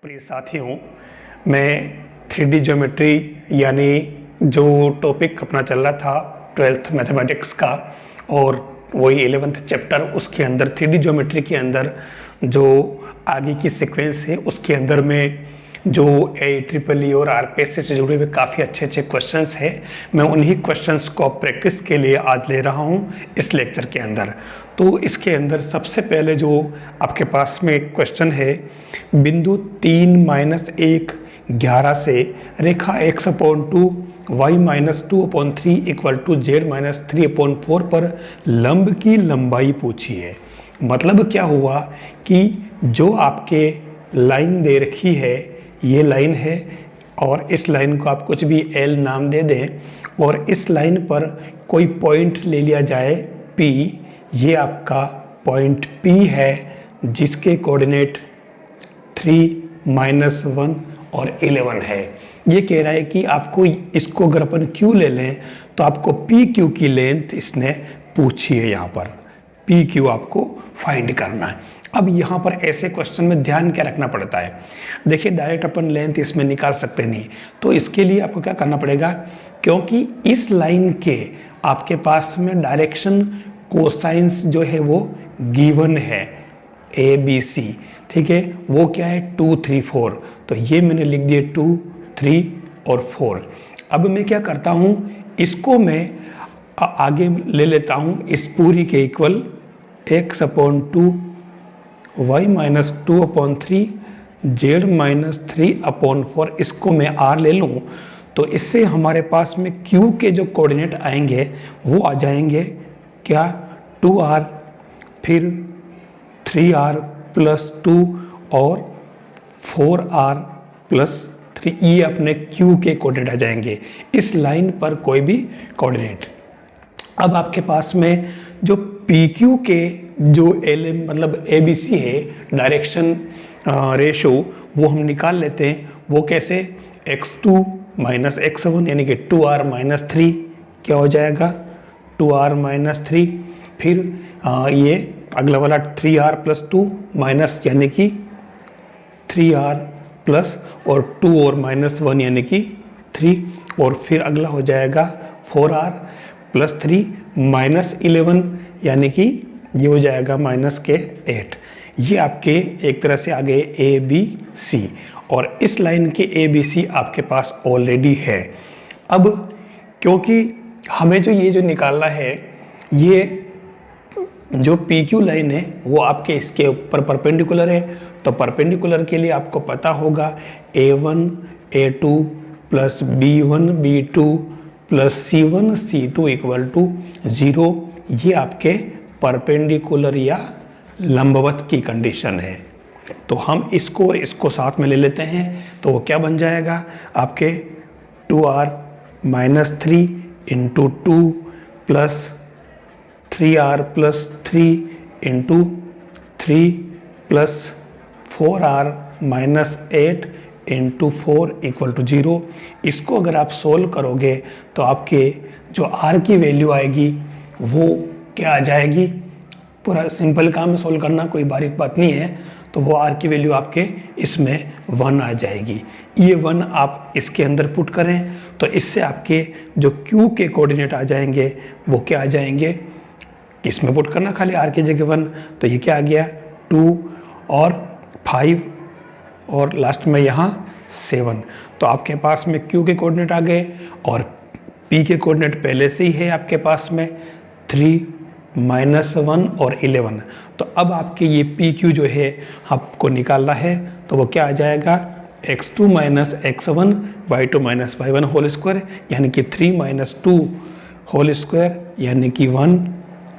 प्रिय साथियों, मैं 3D ज्योमेट्री यानी जो टॉपिक अपना चल रहा था 12th मैथमेटिक्स का और वही 11th चैप्टर, उसके अंदर 3D ज्योमेट्री के अंदर जो आगे की सीक्वेंस है उसके अंदर में जो AEEE और RPSC से जुड़े हुए काफ़ी अच्छे क्वेश्चंस हैं। मैं उन्हीं क्वेश्चंस को प्रैक्टिस के लिए आज ले रहा हूं इस लेक्चर के अंदर। तो इसके अंदर सबसे पहले जो आपके पास में क्वेश्चन है, बिंदु 3-1 11 से रेखा x/2 y-2/3 = z-3/4 पर लंब की लंबाई पूछी है। मतलब क्या हुआ कि जो आपके लाइन दे रखी है, ये लाइन है और इस लाइन को आप कुछ भी L नाम दे दें और इस लाइन पर कोई पॉइंट ले लिया जाए P। ये आपका पॉइंट P है जिसके कोऑर्डिनेट 3, -1 और 11 है। ये कह रहा है कि आपको इसको अगर अपन Q ले लें तो आपको PQ की लेंथ इसने पूछी है। यहाँ पर PQ आपको फाइंड करना है। अब यहाँ पर ऐसे क्वेश्चन में ध्यान क्या रखना पड़ता है, देखिए डायरेक्ट अपन लेंथ इसमें निकाल सकते नहीं, तो इसके लिए आपको क्या करना पड़ेगा, क्योंकि इस लाइन के आपके पास में डायरेक्शन कोसाइंस जो है वो गिवन है ABC, ठीक है। वो क्या है 2, 3, 4, तो ये मैंने लिख दिए 2, 3 और 4। अब मैं क्या करता हूँ, इसको मैं आगे ले लेता हूँ इस पूरी के इक्वल x/2 y-2/3 z-3/4, इसको मैं r ले लूँ तो इससे हमारे पास में q के जो कोऑर्डिनेट आएंगे वो आ जाएंगे क्या 2r, फिर 3r + 2 और 4r + 3, ये अपने q के कोऑर्डिनेट आ जाएंगे इस लाइन पर कोई भी कोऑर्डिनेट। अब आपके पास में जो PQ के जो LM मतलब ABC है डायरेक्शन रेशो, वो हम निकाल लेते हैं। वो कैसे, x2 - x1 यानी कि 2r - 3 क्या हो जाएगा 2r - 3, फिर ये अगला वाला 3r + 2 माइनस यानी कि 3r प्लस और 2 और -1 यानी कि 3, और फिर अगला हो जाएगा 4r + 3 -11 यानी कि ये हो जाएगा -8। ये आपके एक तरह से आ गए ABC, और इस लाइन के ABC आपके पास ऑलरेडी है। अब क्योंकि हमें ये जो निकालना है, ये जो PQ लाइन है वो आपके इसके ऊपर परपेंडिकुलर है, तो परपेंडिकुलर के लिए आपको पता होगा A1 A2 + B1 B2 + C1 C2 = 0। ये आपके परपेंडिकुलर या लंबवत की कंडीशन है। तो हम इसको और इसको साथ में ले लेते हैं, तो वो क्या बन जाएगा आपके 2r - 3 × 2 + 3r + 3 × 3 + 4r - 8 × 4 = 0। इसको अगर आप सोल्व करोगे तो आपके जो r की वैल्यू आएगी वो क्या आ जाएगी, पूरा सिंपल काम है सोल्व करना, कोई बारीक बात नहीं है। तो वो r की वैल्यू आपके इसमें 1 आ जाएगी। ये 1 आप इसके अंदर पुट करें तो इससे आपके जो q के कोऑर्डिनेट आ जाएंगे वो क्या आ जाएंगे, इसमें पुट करना खाली r की जगह 1, तो ये क्या आ गया 2 और 5 और लास्ट में यहाँ 7। तो आपके पास में q के कोऑर्डिनेट आ गए और p के कोऑर्डिनेट पहले से ही है आपके पास में 3, -1 और 11। तो अब आपके ये PQ जो है आपको निकालना है, तो वो क्या आ जाएगा x2 - x1 y2 - y1 whole square यानी कि 3 - 2 होल स्क्वायर यानी कि 1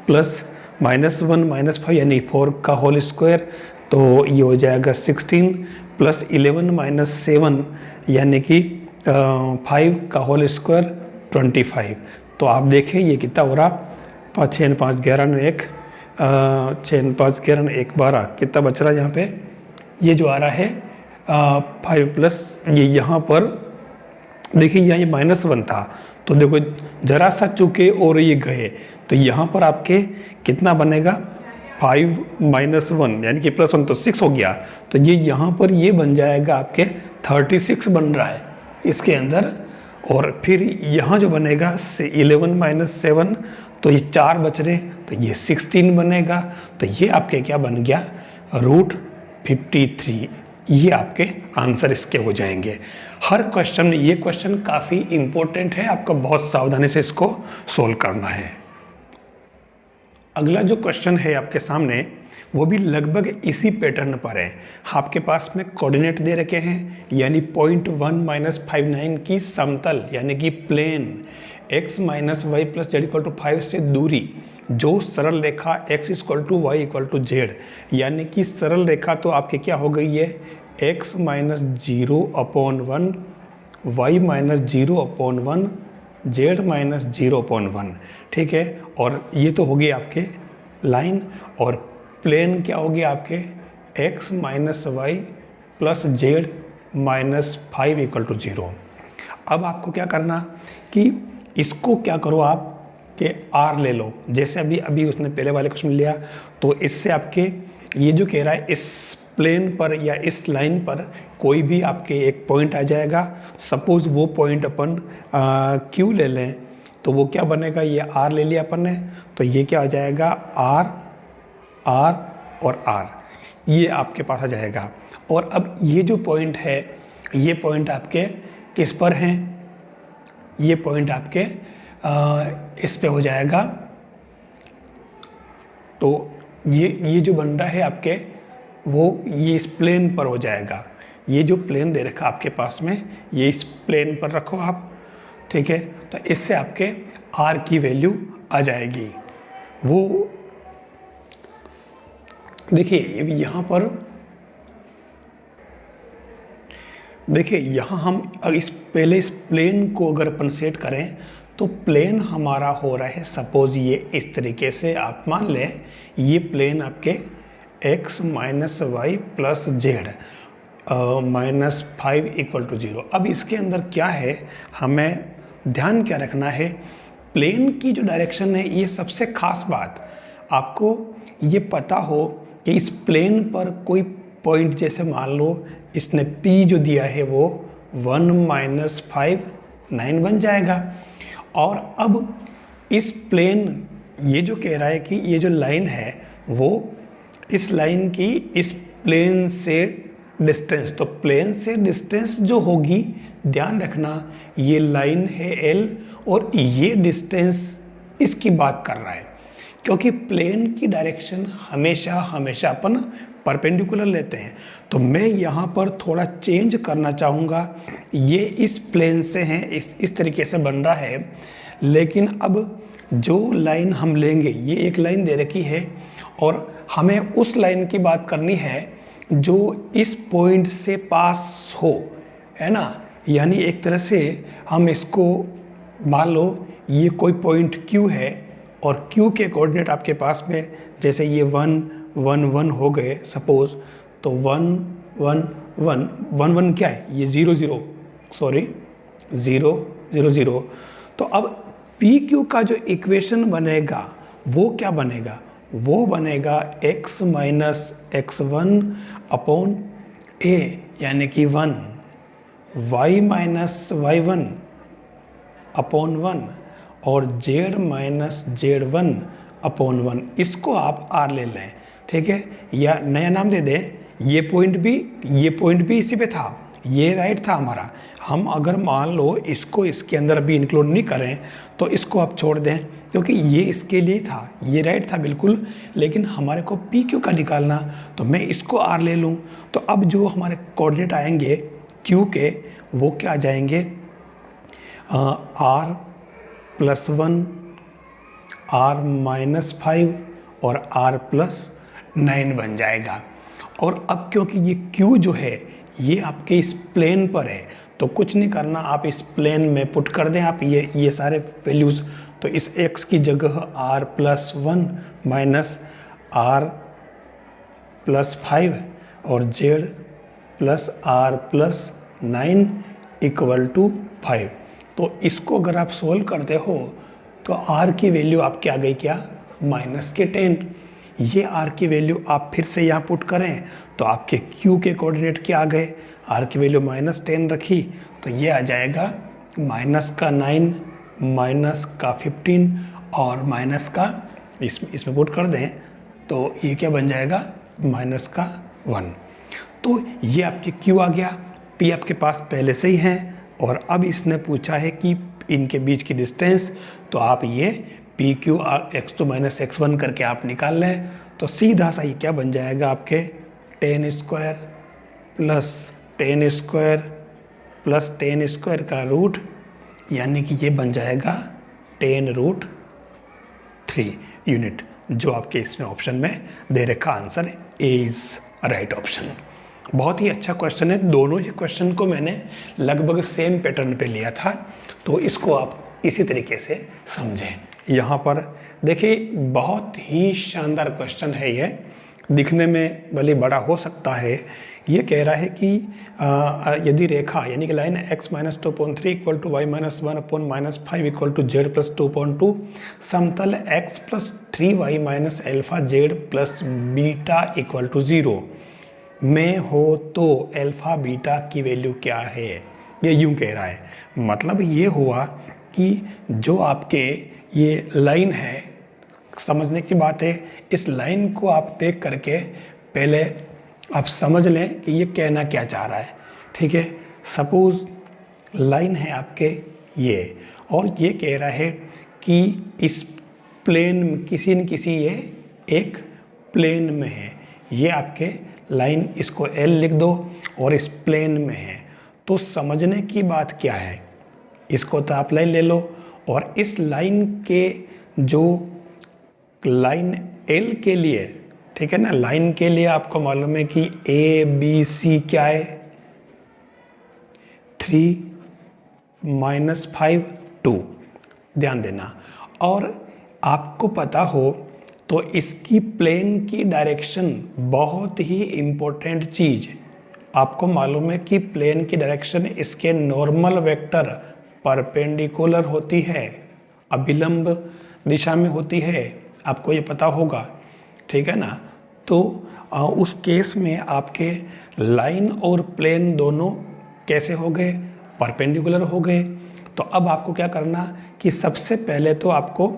प्लस -1 - 5 यानी 4 का होल स्क्वायर, तो ये हो जाएगा 16 + 11 - 7 यानी कि 5 का होल स्क्वायर 25। तो आप देखें ये कितना हो रहा, 5 6 5 11 1 6 5 11 1 12, कितना बच रहा है यहाँ पे, ये जो आ रहा है 5 प्लस ये यहाँ पर देखिए यहाँ ये -1 था, तो देखो जरा सा चुके और ये गए, तो यहाँ पर आपके कितना बनेगा 5 माइनस 1 यानी कि +1 तो 6 हो गया, तो ये यहाँ पर ये बन जाएगा आपके 36 बन रहा है इसके अंदर। और फिर यहाँ जो बनेगा 11 माइनस 7, तो ये 4 बच रहे, तो ये 16 बनेगा। तो ये आपके क्या बन गया, √53। ये आपके आंसर इसके हो जाएंगे। हर क्वेश्चन, ये क्वेश्चन काफ़ी इंपॉर्टेंट है, आपको बहुत सावधानी से इसको सोल्व करना है। अगला जो क्वेश्चन है आपके सामने वो भी लगभग इसी पैटर्न पर है। आपके पास में कोऑर्डिनेट दे रखे हैं, यानी 0.1 - 59 की समतल यानी कि प्लेन x - y + z = 5 से दूरी जो सरल रेखा x = y = z, यानी कि सरल रेखा तो आपकी क्या हो गई है, x - 0/1 y - 0/1 z - 0/1, ठीक है। और ये तो हो गई आपके लाइन, और प्लेन क्या हो गया आपके x - y + z - 5 = 0। अब आपको क्या करना कि इसको क्या करो आप कि r ले लो, जैसे अभी उसने पहले वाले क्वेश्चन लिया, तो इससे आपके ये जो कह रहा है इस प्लेन पर या इस लाइन पर कोई भी आपके एक पॉइंट आ जाएगा। सपोज वो पॉइंट अपन Q ले लें, तो वो क्या बनेगा, ये R ले लिया अपन ने, तो ये क्या आ जाएगा, R और R, ये आपके पास आ जाएगा। और अब ये जो पॉइंट है, ये पॉइंट आपके किस पर हैं, ये पॉइंट आपके इस पे हो जाएगा। तो ये जो बन रहा है आपके, वो ये इस प्लेन पर हो जाएगा। ये जो प्लेन दे रखा आपके पास में, ये इस प्लेन पर रखो आप, ठीक है। तो इससे आपके R की वैल्यू आ जाएगी। वो देखिए यहाँ पर, देखिए यहाँ हम पहले इस प्लेन को अगर अपन सेट करें, तो प्लेन हमारा हो रहा है, सपोज ये इस तरीके से आप मान लें, ये प्लेन आपके x - y + z -5 = 0। अब इसके अंदर क्या है, हमें ध्यान क्या रखना है, प्लेन की जो डायरेक्शन है, ये सबसे खास बात आपको ये पता हो कि इस प्लेन पर कोई पॉइंट, जैसे मान लो इसने P जो दिया है वो 1 - 5 9 बन जाएगा। और अब इस प्लेन, ये जो कह रहा है कि ये जो लाइन है वो इस लाइन की इस प्लेन से डिस्टेंस, तो प्लेन से डिस्टेंस जो होगी, ध्यान रखना ये लाइन है L और ये डिस्टेंस इसकी बात कर रहा है, क्योंकि प्लेन की डायरेक्शन हमेशा अपन परपेंडिकुलर लेते हैं। तो मैं यहाँ पर थोड़ा चेंज करना चाहूँगा, ये इस प्लेन से हैं, इस तरीके से बन रहा है, लेकिन अब जो लाइन हम लेंगे, ये एक लाइन दे रखी है और हमें उस लाइन की बात करनी है जो इस पॉइंट से पास हो, है ना। यानी एक तरह से हम इसको मान लो ये कोई पॉइंट Q है और Q के कोऑर्डिनेट आपके पास में, जैसे ये 1 1 1 हो गए सपोज, तो 1 1 1 1 1 क्या है, ये 0 0 0 0। तो अब PQ का जो इक्वेशन बनेगा वो क्या बनेगा, वो बनेगा x - x1 A यानी कि 1, y - y1 1 और z - z1 1। इसको आप R ले लें, ठीक है, या नया नाम दे दें। ये पॉइंट भी इसी पे था, ये राइट था हमारा। हम अगर मान लो इसको इसके अंदर अभी इंक्लूड नहीं करें तो इसको आप छोड़ दें, क्योंकि ये इसके लिए था, ये राइट था बिल्कुल, लेकिन हमारे को PQ का निकालना, तो मैं इसको R ले लूँ। तो अब जो हमारे कोऑर्डिनेट आएंगे Q के, वो क्या आ जाएंगे, R + 1 R - 5 और R + 9 बन जाएगा। और अब क्योंकि ये Q जो है ये आपके इस प्लेन पर है, तो कुछ नहीं करना, आप इस प्लेन में पुट कर दें आप ये सारे वैल्यूज़। तो इस x की जगह R + 1 -R + 5 और z + R + 9 = 5। तो इसको अगर आप सोल्व करते हो तो R की वैल्यू आपकी आ गई क्या, -10। ये आर की वैल्यू आप फिर से यहाँ पुट करें तो आपके क्यू के कोऑर्डिनेट क्या आ गए, आर की वैल्यू -10 रखी तो ये आ जाएगा -9, -15 और माइनस का इसमें पुट कर दें तो ये क्या बन जाएगा -1। तो ये आपके क्यू आ गया, पी आपके पास पहले से ही है और अब इसने पूछा है कि इनके बीच की डिस्टेंस, तो आप ये पी क्यू x2 - x1 करके आप निकाल लें तो सीधा सा ये क्या बन जाएगा आपके 10² प्लस 10² प्लस 10² का रूट, यानी कि ये बन जाएगा 10√3 यूनिट, जो आपके इसमें ऑप्शन में दे रखा answer A is right option. बहुत ही अच्छा क्वेश्चन है, दोनों ही क्वेश्चन को मैंने लगभग सेम पैटर्न पे लिया था, तो इसको आप इसी तरीके से समझें। यहाँ पर देखिए बहुत ही शानदार क्वेश्चन है, ये दिखने में भले बड़ा हो सकता है। ये कह रहा है कि यदि रेखा यानी कि line x - 2.3 equal to y - 1 upon -5 equal to z plus 2.2 समतल x plus 3y minus alpha z प्लस बीटा इक्वल टू 0 में हो तो अल्फा बीटा की वैल्यू क्या है, ये यूं कह रहा है। मतलब ये हुआ कि जो आपके ये लाइन है, समझने की बात है, इस लाइन को आप देख करके पहले आप समझ लें कि ये कहना क्या चाह रहा है। ठीक है, सपोज लाइन है आपके ये, और ये कह रहा है कि इस प्लेन में किसी न किसी ये एक प्लेन में है, ये आपके लाइन, इसको L लिख दो और इस प्लेन में है। तो समझने की बात क्या है, इसको तो आप लाइन ले लो और इस लाइन के जो लाइन L के लिए, ठीक है ना, लाइन के लिए आपको मालूम है कि ABC क्या है 3 - 5 2, ध्यान देना। और आपको पता हो तो इसकी प्लेन की डायरेक्शन बहुत ही इम्पोर्टेंट चीज़, आपको मालूम है कि प्लेन की डायरेक्शन इसके नॉर्मल वेक्टर परपेंडिकुलर होती है, अभिलंब दिशा में होती है, आपको ये पता होगा, ठीक है ना। तो उस केस में आपके लाइन और प्लेन दोनों कैसे हो गए, परपेंडिकुलर हो गए। तो अब आपको क्या करना कि सबसे पहले तो आपको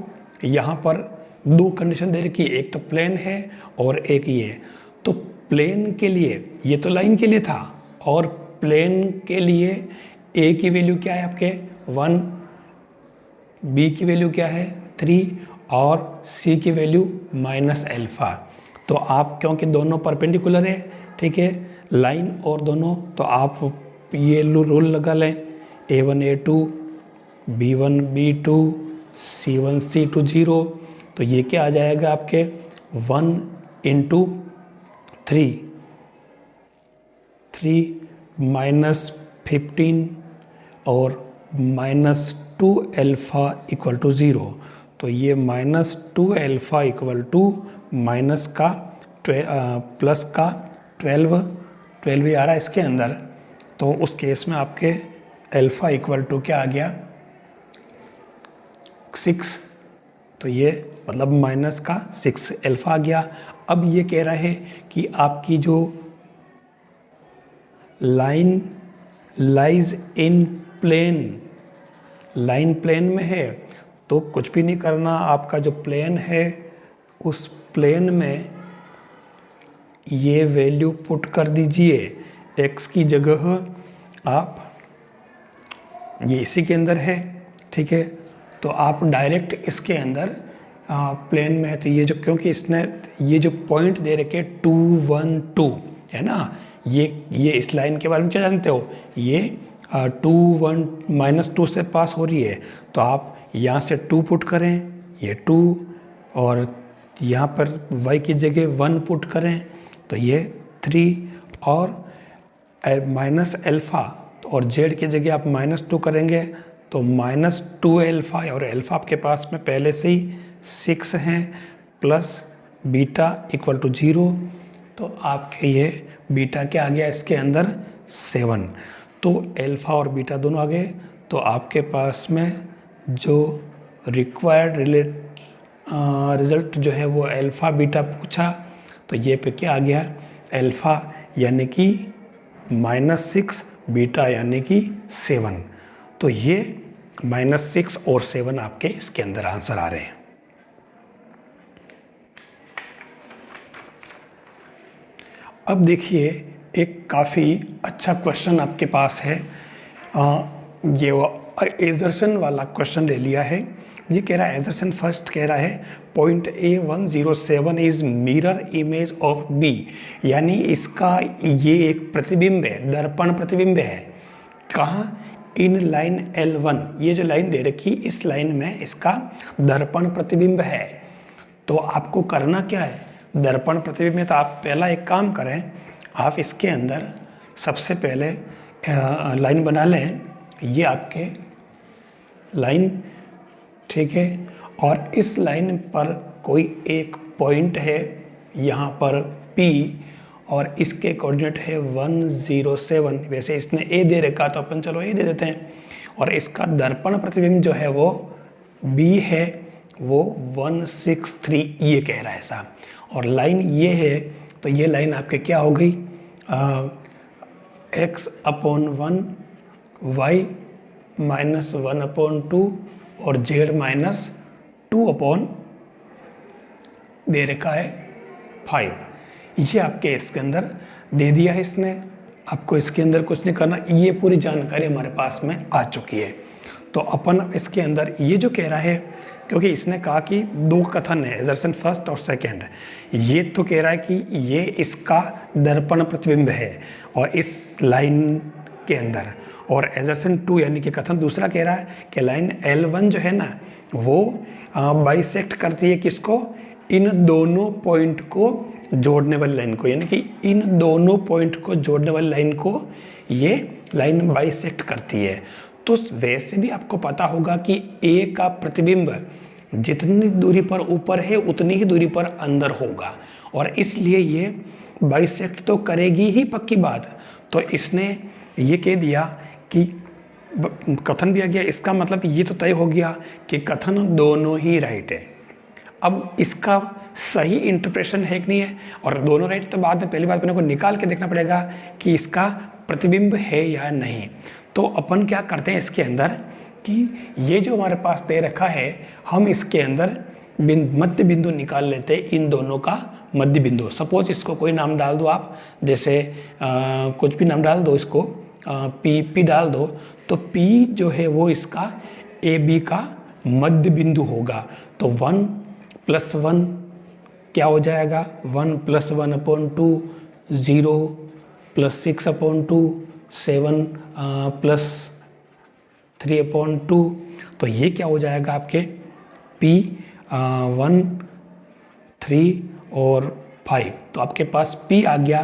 यहाँ पर दो कंडीशन दे रखी है, एक तो प्लेन है और एक ये। तो प्लेन के लिए, ये तो लाइन के लिए था, और प्लेन के लिए ए की वैल्यू क्या है आपके 1, बी की वैल्यू क्या है 3 और सी की वैल्यू -अल्फा। तो आप क्योंकि दोनों परपेंडिकुलर है, ठीक है, लाइन और दोनों, तो आप ये रूल लगा लें A1 A2 B1 B2 C1 C2 0। तो ये क्या आ जाएगा आपके 1 × 3 -15 और -2 अल्फा इक्वल टू 0। तो ये -2 अल्फा इक्वल टू माइनस का प्लस का 12 ही आ रहा है इसके अंदर। तो उस केस में आपके अल्फा इक्वल टू क्या आ गया 6। तो ये मतलब माइनस का 6 अल्फा आ गया। अब ये कह रहा है कि आपकी जो line lies in plane, line plane में है, तो कुछ भी नहीं करना, आपका जो प्लेन है उस प्लेन में ये वैल्यू पुट कर दीजिए। x की जगह आप, ये इसी के अंदर है, ठीक है, तो आप डायरेक्ट इसके अंदर प्लेन में है, तो ये जो, क्योंकि इसने ये जो पॉइंट दे रखे 2 1 2 है ना, ये इस लाइन के बारे में क्या जानते हो, ये 2 1 -2 से पास हो रही है। तो आप यहाँ से 2 पुट करें, ये 2, और यहाँ पर y की जगह 1 पुट करें तो ये 3, और -अल्फा, और z की जगह आप -2 करेंगे तो -2 अल्फा, और अल्फा आपके पास में पहले से ही 6 हैं, प्लस बीटा इक्वल टू 0। तो आपके ये बीटा क्या आ गया इसके अंदर 7। तो अल्फा और बीटा दोनों आ गए। तो आपके पास में जो रिक्वायर्ड रिजल्ट जो है वो अल्फ़ा बीटा पूछा, तो ये पे क्या आ गया, अल्फ़ा यानी कि -6, बीटा यानी कि 7। तो ये -6 और 7 आपके इसके अंदर आंसर आ रहे हैं। अब देखिए एक काफ़ी अच्छा क्वेश्चन आपके पास है। ये एजर्शन वाला क्वेश्चन ले लिया है। ये कह रहा है एजर्शन फर्स्ट कह रहा है point A107 is mirror image of B, यानी इसका ये एक प्रतिबिंब है, दर्पण प्रतिबिंब है। कहाँ? इन लाइन L1, ये जो लाइन दे रखी इस लाइन में इसका दर्पण प्रतिबिंब है। तो आपको करना क्या है, दर्पण प्रतिबिंब में तो आप पहला एक काम करें, आप इसके अंदर सबसे पहले लाइन बना लें, ये आपके लाइन, ठीक है, और इस लाइन पर कोई एक पॉइंट है यहाँ पर P, और इसके कोऑर्डिनेट है 107। वैसे इसने A दे रखा तो अपन चलो A दे देते हैं, और इसका दर्पण प्रतिबिंब जो है वो B है, वो 163 ये कह रहा है ऐसा। और लाइन ये है, तो ये लाइन आपके क्या हो गई, x/1 y -1/2 और z -2 दे रखा है 5। ये आपके इसके अंदर दे दिया है इसने, आपको इसके अंदर कुछ नहीं करना, ये पूरी जानकारी हमारे पास में आ चुकी है। तो अपन इसके अंदर ये जो कह रहा है, क्योंकि इसने कहा कि दो कथन है, एजर्शन फर्स्ट और सेकंड, ये तो कह रहा है कि ये इसका दर्पण प्रतिबिंब है और इस लाइन के अंदर, और एजर्शन 2 यानी कि कथन दूसरा कह रहा है कि लाइन L1 जो है ना वो बाइसेक्ट करती है किसको, इन दोनों पॉइंट को जोड़ने वाली लाइन को, यानी कि इन दोनों पॉइंट को जोड़ने वाली लाइन को ये लाइन बाइसेक्ट करती है। तो वैसे भी आपको पता होगा कि A का प्रतिबिंब जितनी दूरी पर ऊपर है उतनी ही दूरी पर अंदर होगा, और इसलिए ये बाइसेक्ट तो करेगी ही, पक्की बात। तो इसने ये कह दिया कि कथन भी आ गया, इसका मतलब ये तो तय हो गया कि कथन दोनों ही राइट है। अब इसका सही इंटरप्रेशन है कि नहीं है, और दोनों राइट तो बाद में, पहली बात अपने को निकाल के देखना पड़ेगा कि इसका प्रतिबिंब है या नहीं। तो अपन क्या करते हैं इसके अंदर कि ये जो हमारे पास दे रखा है, हम इसके अंदर मध्य बिंदु निकाल लेते हैं, इन दोनों का मध्य बिंदु। सपोज इसको कोई नाम डाल दो आप, जैसे कुछ भी नाम डाल दो, इसको P डाल दो, तो P जो है वो इसका AB का मध्य बिंदु होगा। तो 1 + 1 क्या हो जाएगा, 1 + 1/2, 0 + 6/2, 7 + 3/2। तो ये क्या हो जाएगा आपके P 1, 3 और 5। तो आपके पास P आ गया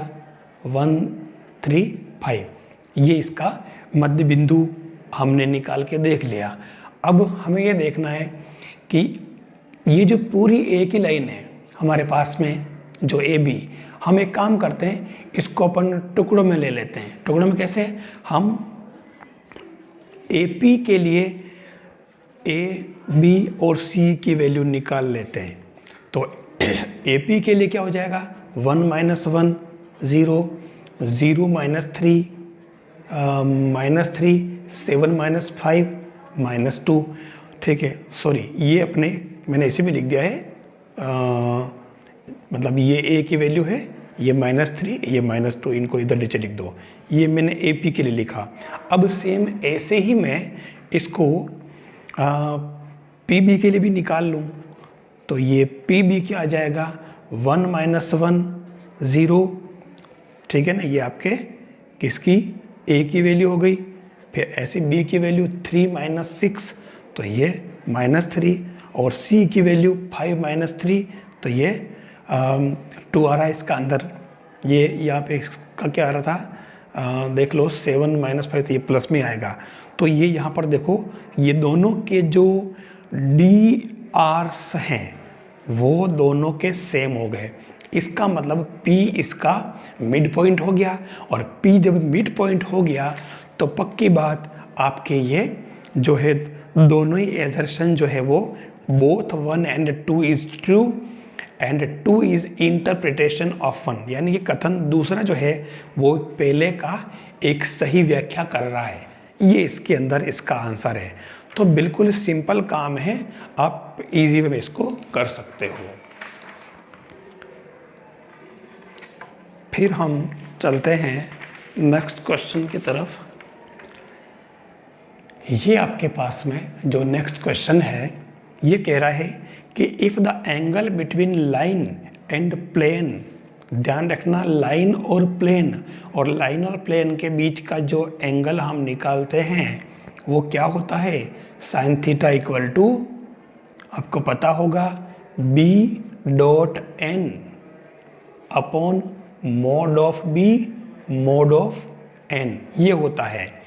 1, 3, 5। ये इसका मध्य बिंदु हमने निकाल के देख लिया। अब हमें ये देखना है कि ये जो पूरी A की लाइन है हमारे पास में, जो AB, हम एक काम करते हैं, इसको अपन टुकड़ों में ले लेते हैं। टुकड़ों में कैसे, हम AP के लिए A, B और C की वैल्यू निकाल लेते हैं। तो AP के लिए क्या हो जाएगा, 1 - 1 0, 0 - 3 -3, 7 - 5 -2। ठीक है, सॉरी ये अपने मैंने इसी में लिख दिया है, मतलब ये A की वैल्यू है, ये -3, ये -2, इनको इधर नीचे लिख दो। ये मैंने AP के लिए लिखा। अब सेम ऐसे ही मैं इसको PB के लिए भी निकाल लूँ, तो ये PB क्या आ जाएगा, 1 - 1 0, ठीक है ना, ये आपके किसकी A की वैल्यू हो गई। फिर ऐसे B की वैल्यू 3 - 6, तो ये -3, और C की वैल्यू 5 - 3, तो ये 2 आ रहा है इसका अंदर। ये यहाँ पे इसका क्या आ रहा था, देख लो 7 - 5, तो ये प्लस में आएगा। तो ये यहाँ पर देखो, ये दोनों के जो DRs हैं वो दोनों के सेम हो गए। इसका मतलब P इसका मिड पॉइंट हो गया, और P जब मिड पॉइंट हो गया तो पक्की बात आपके ये जो है दोनों ही एजर्शन जो है वो both 1 and 2 is true and 2 is interpretation of 1, यानी कि कथन दूसरा जो है वो पहले का एक सही व्याख्या कर रहा है। ये इसके अंदर इसका आंसर है। तो बिल्कुल सिंपल काम है, आप इजी वे में इसको कर सकते हो। फिर हम चलते हैं नेक्स्ट क्वेश्चन की तरफ। ये आपके पास में जो नेक्स्ट क्वेश्चन है ये कह रहा है कि if the angle between line and plane, ध्यान रखना लाइन और प्लेन, और लाइन और प्लेन के बीच का जो एंगल हम निकालते हैं वो क्या होता है, साइन थीटा इक्वल टू, आपको पता होगा, b dot n upon mode of b mode of n, ये होता है।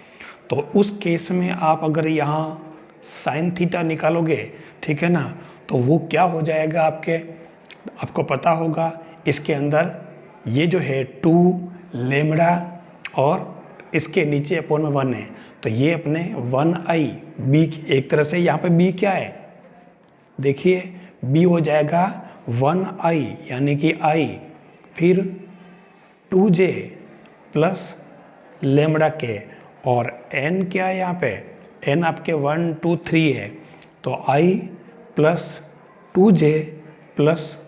तो उस केस में आप अगर यहाँ साइन थीटा निकालोगे, ठीक है ना, तो वो क्या हो जाएगा आपको पता होगा, इसके अंदर ये जो है 2 लेमड़ा और इसके नीचे अपॉन में 1 है, तो ये अपने 1i b, एक तरह से यहाँ पे b क्या है, देखिए b हो जाएगा 1i यानी कि i, फिर 2j प्लस लेमड़ा के, और n क्या है यहाँ पे, n आपके 1 2 3 है, तो i plus 2j plus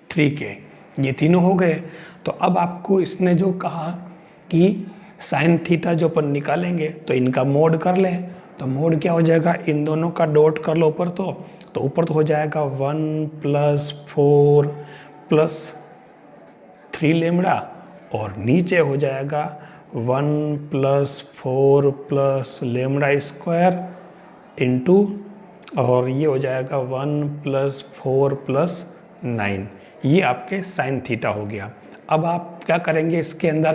3k, ये तीनों हो गए। तो अब आपको इसने जो कहा कि साइन थीटा जो अपन निकालेंगे तो इनका मोड कर लें, तो मोड क्या हो जाएगा, इन दोनों का डॉट कर लो ऊपर, तो ऊपर तो हो जाएगा 1 प्लस 4 प्लस 3 लेमड़ा, और नीचे हो जाएगा 1 plus 4 plus lambda square into, और ये हो जाएगा 1 प्लस 4 प्लस 9, ये आपके साइन थीटा हो गया। अब आप क्या करेंगे, इसके अंदर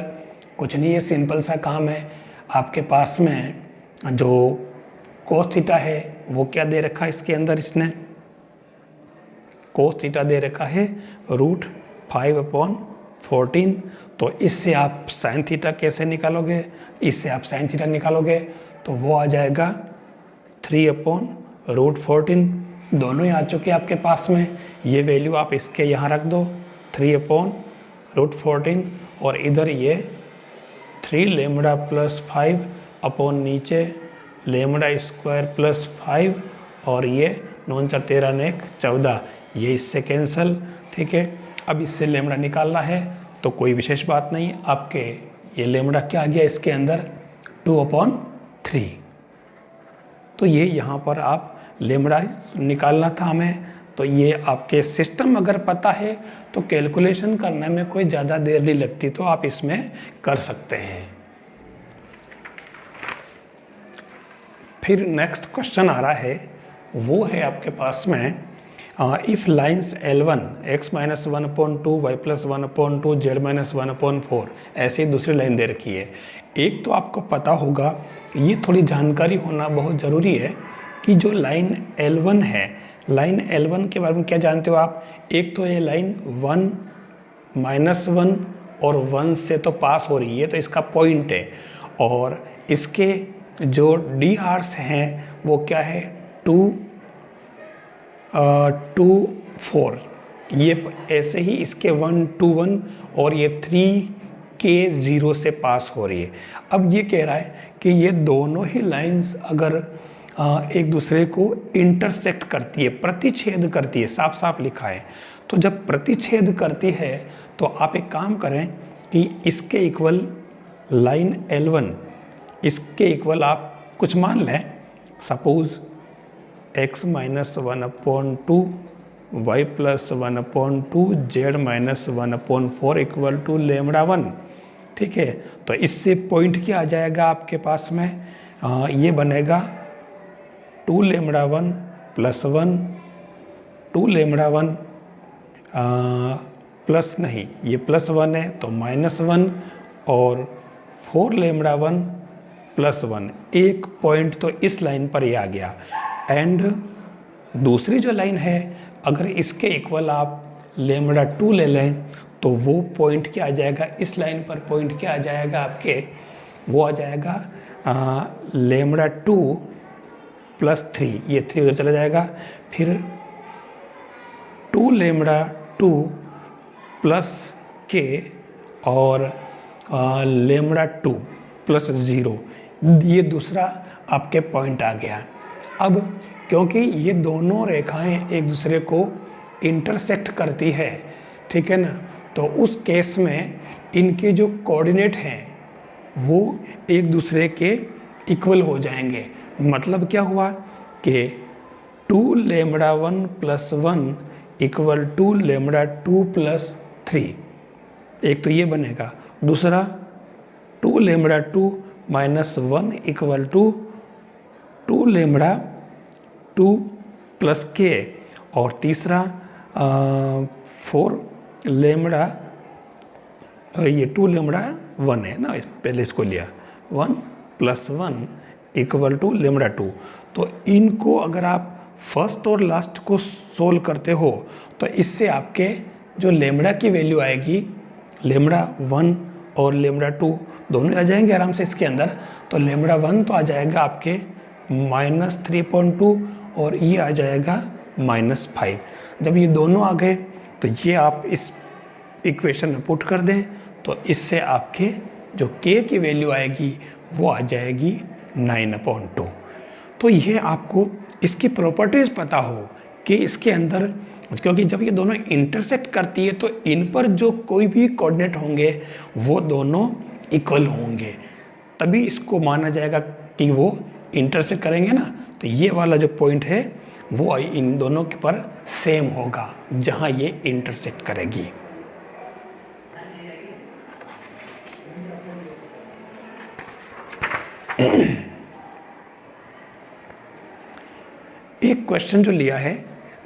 कुछ नहीं है, सिंपल सा काम है। आपके पास में जो कोस थीटा है वो क्या दे रखा है, इसके अंदर इसने कोस थीटा दे रखा है √5/14, तो इससे आप साइन थीटा कैसे निकालोगे, इससे आप साइन थीटा निकालोगे तो वो आ जाएगा 3/√14, दोनों ही आ चुके आपके पास में, ये वैल्यू आप इसके यहाँ रख दो 3/√14, और इधर ये 3 लेमड़ा प्लस 5 अपॉन नीचे लेमड़ा स्क्वायर प्लस 5, और ये 9 4 13 ने 14, ये इससे कैंसिल, ठीक है। अब इससे लेमड़ा निकालना है तो कोई विशेष बात नहीं, आपके ये लेमड़ा क्या आ गया इसके अंदर 2/3, तो ये यहाँ पर आप लेमड़ा निकालना था हमें। तो ये आपके सिस्टम अगर पता है तो कैलकुलेशन करने में कोई ज़्यादा देर नहीं लगती, तो आप इसमें कर सकते हैं। फिर नेक्स्ट क्वेश्चन आ रहा है, वो है आपके पास में if lines L1 x minus 1/2 y plus 1/2 z minus 1/4, ऐसी दूसरी लाइन दे रखी है। एक तो आपको पता होगा, ये थोड़ी जानकारी होना बहुत ज़रूरी है कि जो लाइन L1 है, लाइन L1 के बारे में क्या जानते हो आप, एक तो ये लाइन 1 -1 और 1 से तो पास हो रही है, तो इसका पॉइंट है, और इसके जो डी आर्स हैं वो क्या है 2 2 4, ये ऐसे ही इसके 1 2 1 और ये 3 के 0 से पास हो रही है। अब ये कह रहा है कि ये दोनों ही लाइंस अगर एक दूसरे को इंटरसेक्ट करती है, प्रतिच्छेद करती है, साफ साफ लिखा है, तो जब प्रतिच्छेद करती है तो आप एक काम करें कि इसके इक्वल लाइन L1, इसके इक्वल आप कुछ मान लें, suppose x minus 1/2 y plus 1/2 z minus 1/4 equal to lambda 1, ठीक है। तो इससे पॉइंट क्या आ जाएगा आपके पास में, ये बनेगा 2 लेमड़ा 1 प्लस 1, 2 लेमड़ा 1 प्लस नहीं, ये प्लस 1 है तो -1, और 4 लेमड़ा 1 प्लस 1, एक पॉइंट तो इस लाइन पर ये आ गया। एंड दूसरी जो लाइन है, अगर इसके इक्वल आप लेमड़ा 2 ले लें तो वो पॉइंट क्या आ जाएगा, इस लाइन पर पॉइंट क्या आ जाएगा आपके, वो आ जाएगा लेमड़ा 2 प्लस 3, ये 3 उधर चला जाएगा, फिर 2 लेमड़ा 2 प्लस के और लेमड़ा 2 प्लस 0, ये दूसरा आपके पॉइंट आ गया। अब क्योंकि ये दोनों रेखाएं एक दूसरे को इंटरसेक्ट करती है, ठीक है ना, तो उस केस में इनके जो कोऑर्डिनेट हैं वो एक दूसरे के इक्वल हो जाएंगे। मतलब क्या हुआ कि 2 lambda 1 plus 1 equal 2 lambda 2 plus 3, एक तो ये बनेगा। दूसरा 2 lambda 2 minus 1 equal to 2 lambda 2 plus k, और तीसरा 4 लेमड़ा, ये 2 लेमड़ा 1 है ना, पहले इसको लिया, 1 प्लस 1 इक्वल टू लेमड़ा 2। तो इनको अगर आप फर्स्ट और लास्ट को सोल्व करते हो तो इससे आपके जो लेमड़ा की वैल्यू आएगी, लेमड़ा 1 और लेमड़ा 2 दोनों आ जाएंगे आराम से इसके अंदर। तो लेमड़ा 1 तो आ जाएगा आपके -3.2 और ये आ जाएगा -5। जब ये दोनों आ गए तो ये आप इस इक्वेशन में पुट कर दें, तो इससे आपके जो k की वैल्यू आएगी वो आ जाएगी 9/2। तो ये आपको इसकी प्रॉपर्टीज़ पता हो कि इसके अंदर, क्योंकि जब ये दोनों इंटरसेक्ट करती है तो इन पर जो कोई भी कोऑर्डिनेट होंगे वो दोनों इक्वल होंगे, तभी इसको माना जाएगा कि वो इंटरसेक्ट करेंगे ना। तो ये वाला जो पॉइंट है वो इन दोनों के पर सेम होगा जहां ये इंटरसेक्ट करेगी। एक क्वेश्चन जो लिया है,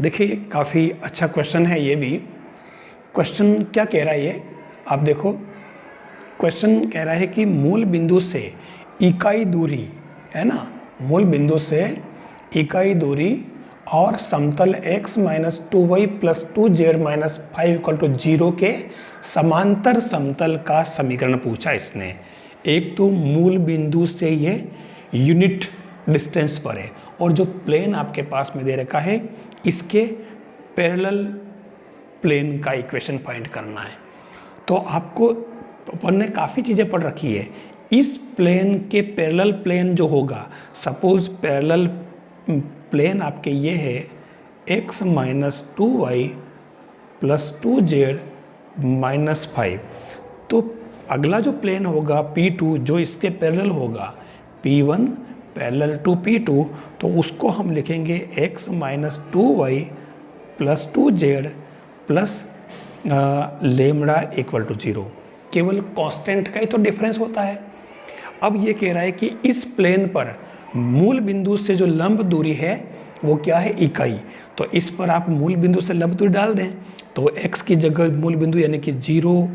देखिए काफ़ी अच्छा क्वेश्चन है ये भी। क्वेश्चन क्या कह रहा है ये आप देखो, क्वेश्चन कह रहा है कि मूल बिंदु से इकाई दूरी है ना, मूल बिंदु से इकाई दूरी और समतल x minus 2y plus 2z minus 5 equal to 0 के समांतर समतल का समीकरण पूछा इसने। एक तो मूल बिंदु से ये यूनिट डिस्टेंस पर है और जो प्लेन आपके पास में दे रखा है इसके पैरेलल प्लेन का इक्वेशन फाइंड करना है। तो आपको अपन ने काफ़ी चीज़ें पढ़ रखी है। इस प्लेन के पैरेलल प्लेन जो होगा, सपोज पैरेलल प्लेन आपके ये है x minus 2y plus 2z minus 5, तो अगला जो प्लेन होगा P2 जो इसके पैरेलल होगा, P1 पैरेलल टू P2, तो उसको हम लिखेंगे x minus 2y plus 2z plus lambda equal to 0। केवल कांस्टेंट का ही तो डिफरेंस होता है। अब ये कह रहा है कि इस प्लेन पर मूल बिंदु से जो लंब दूरी है वो क्या है, इकाई। तो इस पर आप मूल बिंदु से लंब दूरी डाल दें, तो x की जगह मूल बिंदु यानी कि 0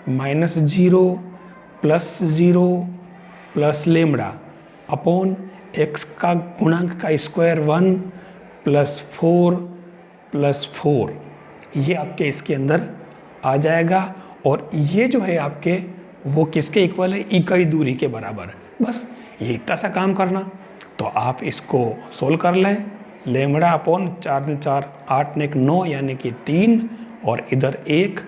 minus 0 plus 0 plus lambda upon x का गुणांक का स्क्वायर 1 प्लस 4 प्लस 4, ये आपके इसके अंदर आ जाएगा। और ये जो है आपके वो किसके इक्वल है, इकाई दूरी के बराबर। बस ये इतना सा काम करना। तो आप इसको सोल्व कर लें, लेमड़ा अपॉन 4 ने 4 8 ने 9 यानी कि 3 और इधर 1,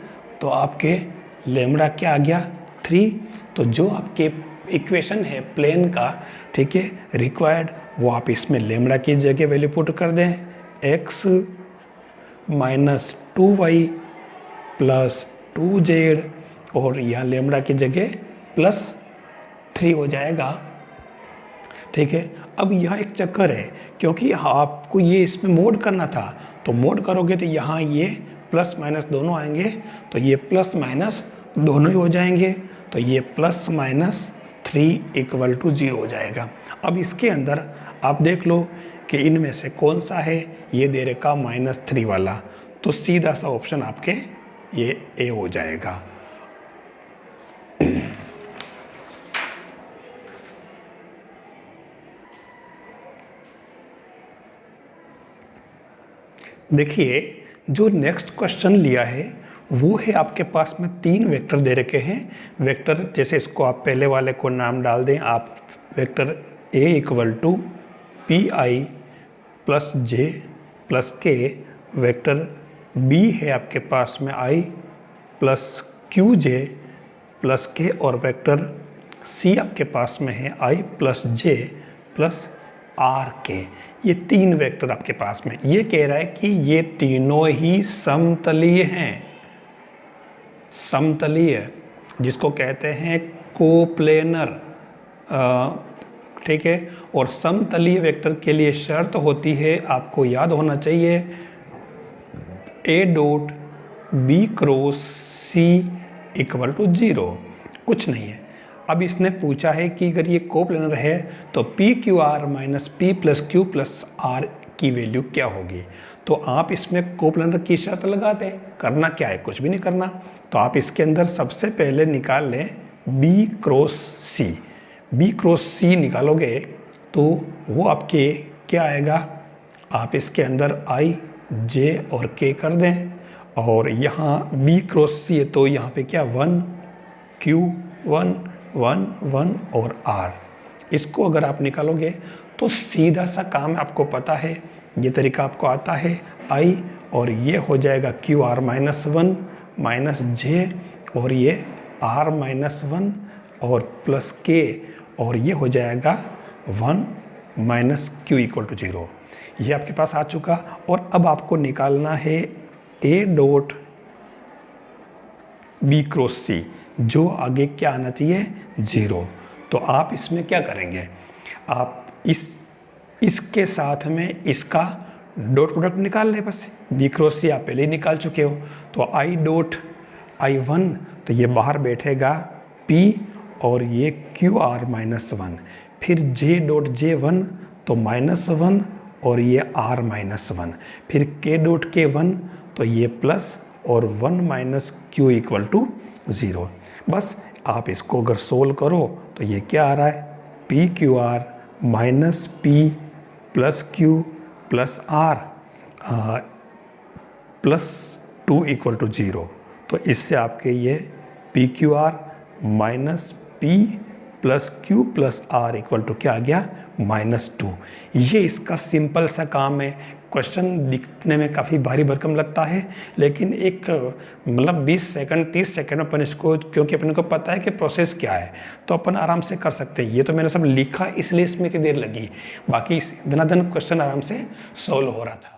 तो आपके लेमड़ा क्या आ गया 3। तो जो आपके इक्वेशन है प्लेन का, ठीक है, रिक्वायर्ड, वो आप इसमें लेमड़ा की जगह वैल्यू पुट कर दें, x minus 2y plus 2z और यहाँ लेमड़ा की जगह प्लस 3 हो जाएगा। ठीक है, अब यहाँ एक चक्कर है, क्योंकि आपको ये इसमें मोड करना था, तो मोड करोगे तो यहाँ ये प्लस माइनस दोनों आएंगे, तो ये प्लस माइनस दोनों ही हो जाएंगे, तो ये प्लस माइनस 3 इक्वल टू 0 हो जाएगा। अब इसके अंदर आप देख लो कि इनमें से कौन सा है, ये दे रखा -3 वाला, तो सीधा सा ऑप्शन आपके ये ए हो जाएगा। देखिए जो नेक्स्ट क्वेश्चन लिया है वो है आपके पास में 3 वेक्टर दे रखे हैं। वेक्टर जैसे इसको आप पहले वाले को नाम डाल दें आप, vector a equal to p i plus j plus k, vector b है आपके पास में i plus q j plus k, और वेक्टर सी आपके पास में है i plus j plus r k. ये 3 वेक्टर आपके पास में, ये कह रहा है कि ये तीनों ही समतलीय हैं, समतलीय जिसको कहते हैं कोप्लेनर, ठीक है। और समतलीय वेक्टर के लिए शर्त होती है, आपको याद होना चाहिए, a dot b cross c equal to 0, कुछ नहीं है। अब इसने पूछा है कि अगर ये कोप्लेनर है तो p q r minus p plus q plus r की वैल्यू क्या होगी। तो आप इसमें कोप्लेनर की शर्त लगाते हैं, करना क्या है, कुछ भी नहीं करना। तो आप इसके अंदर सबसे पहले निकाल लें बी क्रॉस सी, बी क्रॉस सी निकालोगे तो वो आपके क्या आएगा, आप इसके अंदर आई जे और के कर दें, और यहाँ बी क्रॉस सी है तो यहाँ पे क्या 1 क्यू 1 1 1 और आर, इसको अगर आप निकालोगे तो सीधा सा काम आपको पता है, ये तरीका आपको आता है, आई और ये हो जाएगा क्यू आर माइनस 1 माइनस जे, और ये आर माइनस 1 और प्लस के, और ये हो जाएगा 1 माइनस क्यू इक्वल टू 0। ये आपके पास आ चुका। और अब आपको निकालना है ए डॉट बी क्रॉस सी, जो आगे क्या आना चाहिए 0। तो आप इसमें क्या करेंगे, आप इसके साथ में इसका डॉट प्रोडक्ट निकाल लें, बस बी क्रॉस सी आप पहले ही निकाल चुके हो। तो आई डॉट आई 1, तो ये बाहर बैठेगा P और ये क्यू आर माइनस 1, फिर जे डॉट जे 1 तो माइनस 1 और ये आर माइनस 1, फिर के डॉट के 1 तो ये प्लस और 1 माइनस क्यू इक्वल टू 0। बस आप इसको अगर सोल्व करो तो ये क्या आ रहा है, p q r minus p plus q plus r plus 2 equal to 0। तो इससे आपके ये p q r minus p plus q plus r equal to क्या आ गया -2। ये इसका सिंपल सा काम है। क्वेश्चन दिखने में काफ़ी भारी भरकम लगता है, लेकिन एक मतलब 20 सेकंड 30 सेकंड अपन इसको, क्योंकि अपन को पता है कि प्रोसेस क्या है, तो अपन आराम से कर सकते हैं। ये तो मैंने सब लिखा इसलिए इसमें इतनी देर लगी, बाकी धनाधन क्वेश्चन आराम से सॉल्व हो रहा था।